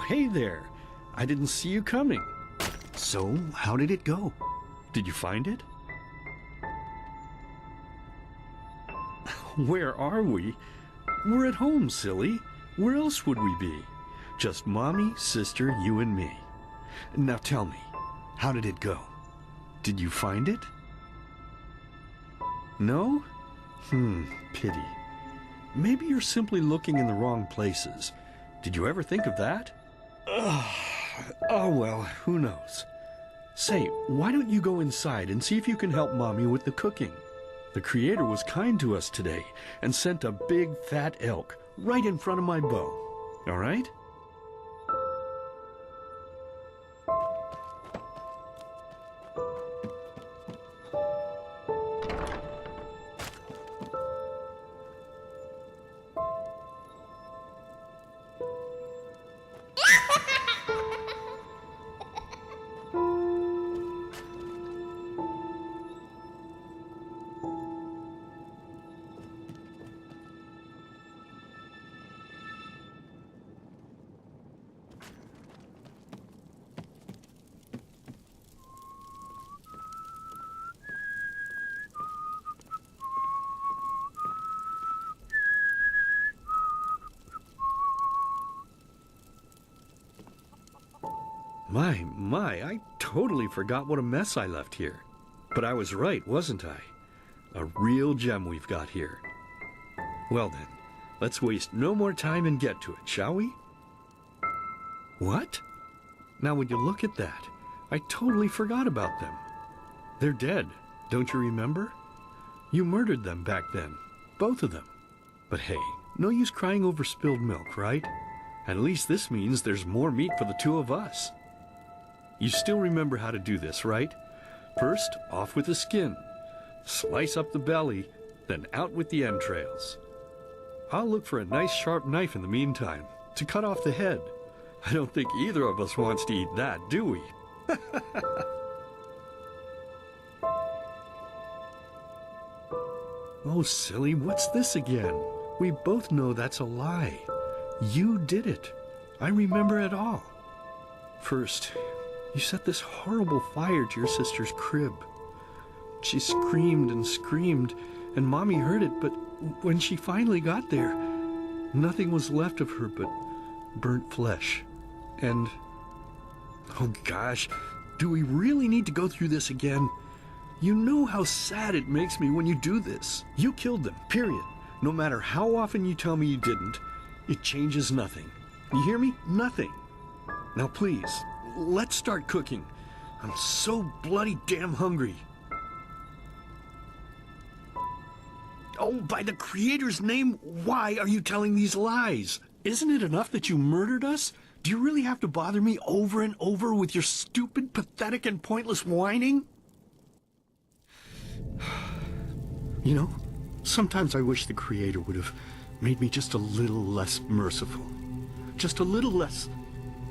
hey there. I didn't see you coming. So, how did it go? Did you find it? Where are we? We're at home, silly. Where else would we be? Just Mommy, sister, you and me. Now tell me, how did it go? Did you find it? No? Pity. Maybe you're simply looking in the wrong places. Did you ever think of that? Oh well, who knows. Say, why don't you go inside and see if you can help Mommy with the cooking? The Creator was kind to us today and sent a big fat elk right in front of my bow. All right? My, I totally forgot what a mess I left here. But I was right, wasn't I? A real gem we've got here. Well then, let's waste no more time and get to it, shall we? What? Now when you look at that, I totally forgot about them. They're dead, don't you remember? You murdered them back then, both of them. But hey, no use crying over spilled milk, right? At least this means there's more meat for the two of us. You still remember how to do this, right? First, off with the skin. Slice up the belly, then out with the entrails. I'll look for a nice sharp knife in the meantime, to cut off the head. I don't think either of us wants to eat that, do we? Oh, silly, what's this again? We both know that's a lie. You did it. I remember it all. First, you set this horrible fire to your sister's crib. She screamed and screamed, and Mommy heard it, but when she finally got there, nothing was left of her but burnt flesh. And, oh gosh, do we really need to go through this again? You know how sad it makes me when you do this. You killed them, period. No matter how often you tell me you didn't, it changes nothing. You hear me? Nothing. Now please, let's start cooking. I'm so bloody damn hungry. Oh, by the Creator's name, why are you telling these lies? Isn't it enough that you murdered us? Do you really have to bother me over and over with your stupid, pathetic, and pointless whining? You know, sometimes I wish the Creator would have made me just a little less merciful. Just a little less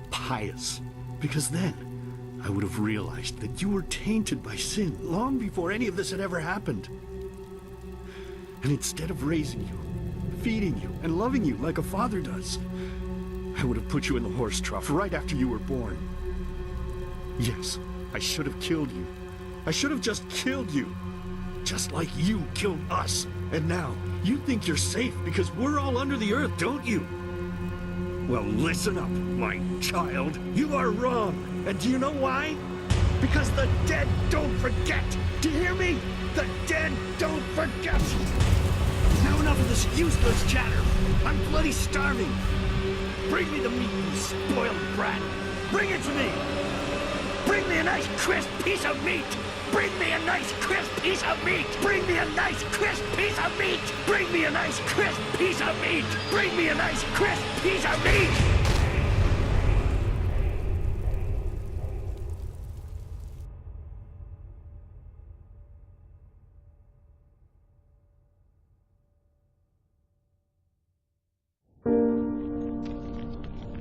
pious. Because then I would have realized that you were tainted by sin long before any of this had ever happened. And instead of raising you, feeding you, and loving you like a father does, I would have put you in the horse trough right after you were born. Yes, I should have killed you. I should have just killed you. Just like you killed us. And now, you think you're safe because we're all under the earth, don't you? Well, listen up, my child. You are wrong. And do you know why? Because the dead don't forget. Do you hear me? The dead don't forget. Now enough of this useless chatter. I'm bloody starving. Bring me the meat, you spoiled brat. Bring it to me. Bring me a nice crisp piece of meat. Bring me a nice crisp piece of meat. Bring me a nice crisp piece of meat. Bring me a nice crisp piece of meat. Bring me a nice crisp piece of meat.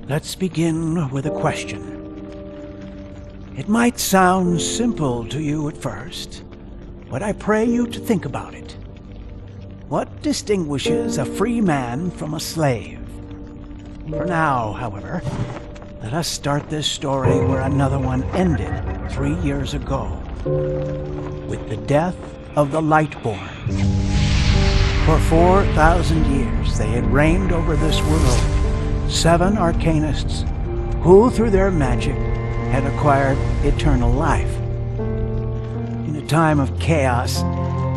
Let's begin with a question. It might sound simple to you at first, but I pray you to think about it. What distinguishes a free man from a slave? For now, however, Let us start this story where another one ended 3 years ago, with the death of the Lightborn. For 4,000 years they had reigned over this world, 7 arcanists who, through their magic, had acquired eternal life. In a time of chaos,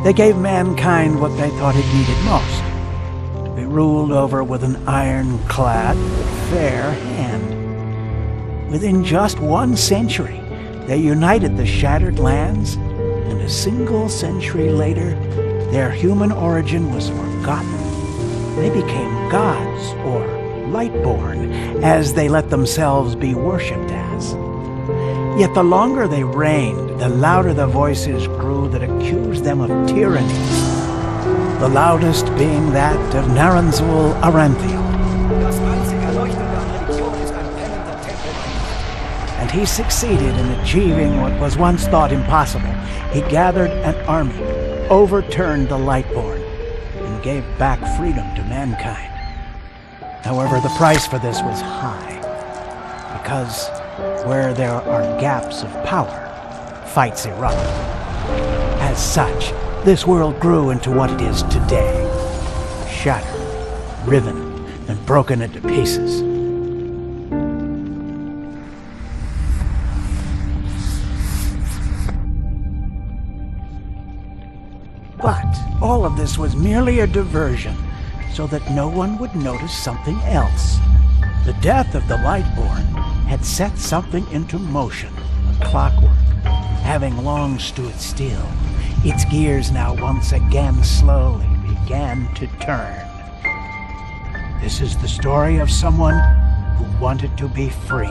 they gave mankind what they thought it needed most, to be ruled over with an ironclad, fair hand. Within just 1 century, they united the shattered lands, and a single century later, their human origin was forgotten. They became gods, or Lightborn, as they let themselves be worshipped as. Yet the longer they reigned, the louder the voices grew that accused them of tyranny, the loudest being that of Naranzul Aranthiel. And he succeeded in achieving what was once thought impossible. He gathered an army, overturned the Lightborn, and gave back freedom to mankind. However, the price for this was high, because where there are gaps of power, fights erupt. As such, this world grew into what it is today, shattered, riven, and broken into pieces. But all of this was merely a diversion, so that no one would notice something else. The death of the Lightborn had set something into motion, a clockwork, having long stood still. Its gears now once again slowly began to turn. This is the story of someone who wanted to be free.